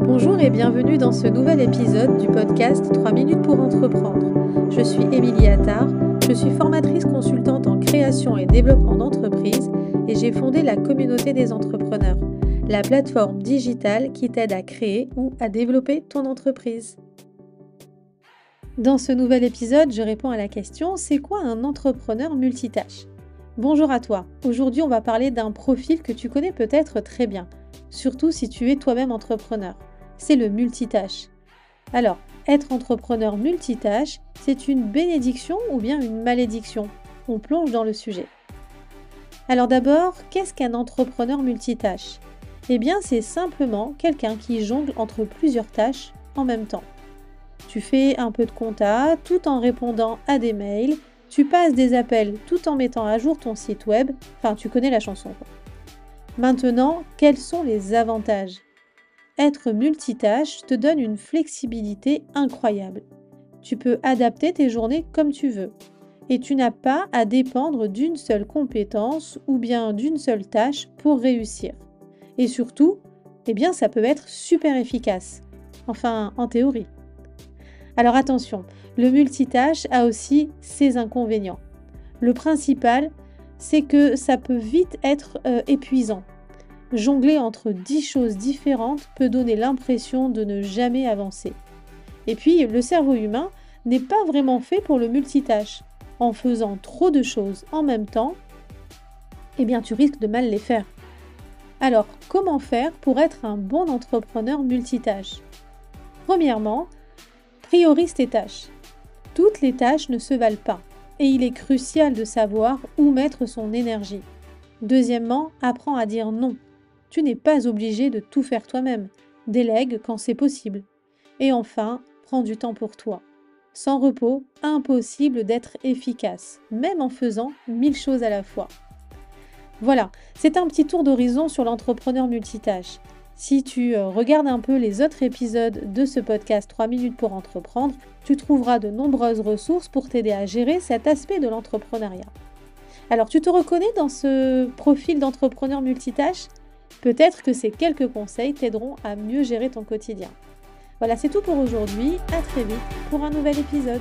Bonjour et bienvenue dans ce nouvel épisode du podcast 3 minutes pour entreprendre. Je suis Émilie Attard, je suis formatrice consultante en création et développement d'entreprises et j'ai fondé la communauté des entrepreneurs, la plateforme digitale qui t'aide à créer ou à développer ton entreprise. Dans ce nouvel épisode, je réponds à la question: c'est quoi un entrepreneur multitâche ? Bonjour à toi, aujourd'hui on va parler d'un profil que tu connais peut-être très bien, surtout si tu es toi-même entrepreneur. C'est le multitâche. Alors, être entrepreneur multitâche, c'est une bénédiction ou bien une malédiction ? On plonge dans le sujet. Alors d'abord, qu'est-ce qu'un entrepreneur multitâche ? Eh bien, c'est simplement quelqu'un qui jongle entre plusieurs tâches en même temps. Tu fais un peu de compta tout en répondant à des mails, tu passes des appels tout en mettant à jour ton site web, enfin tu connais la chanson quoi. Maintenant, quels sont les avantages ? Être multitâche te donne une flexibilité incroyable. Tu peux adapter tes journées comme tu veux. Et tu n'as pas à dépendre d'une seule compétence ou bien d'une seule tâche pour réussir. Et surtout, eh bien ça peut être super efficace. Enfin, en théorie. Alors attention, le multitâche a aussi ses inconvénients. Le principal, c'est que ça peut vite être épuisant. Jongler entre 10 choses différentes peut donner l'impression de ne jamais avancer. Et puis, le cerveau humain n'est pas vraiment fait pour le multitâche. En faisant trop de choses en même temps, eh bien tu risques de mal les faire. Alors, comment faire pour être un bon entrepreneur multitâche ? Premièrement, priorise tes tâches. Toutes les tâches ne se valent pas et il est crucial de savoir où mettre son énergie. Deuxièmement, apprends à dire non. Tu n'es pas obligé de tout faire toi-même. Délègue quand c'est possible. Et enfin, prends du temps pour toi. Sans repos, impossible d'être efficace, même en faisant 1000 choses à la fois. Voilà, c'est un petit tour d'horizon sur l'entrepreneur multitâche. Si tu regardes un peu les autres épisodes de ce podcast 3 minutes pour entreprendre, tu trouveras de nombreuses ressources pour t'aider à gérer cet aspect de l'entrepreneuriat. Alors, tu te reconnais dans ce profil d'entrepreneur multitâche ? Peut-être que ces quelques conseils t'aideront à mieux gérer ton quotidien. Voilà, c'est tout pour aujourd'hui. À très vite pour un nouvel épisode.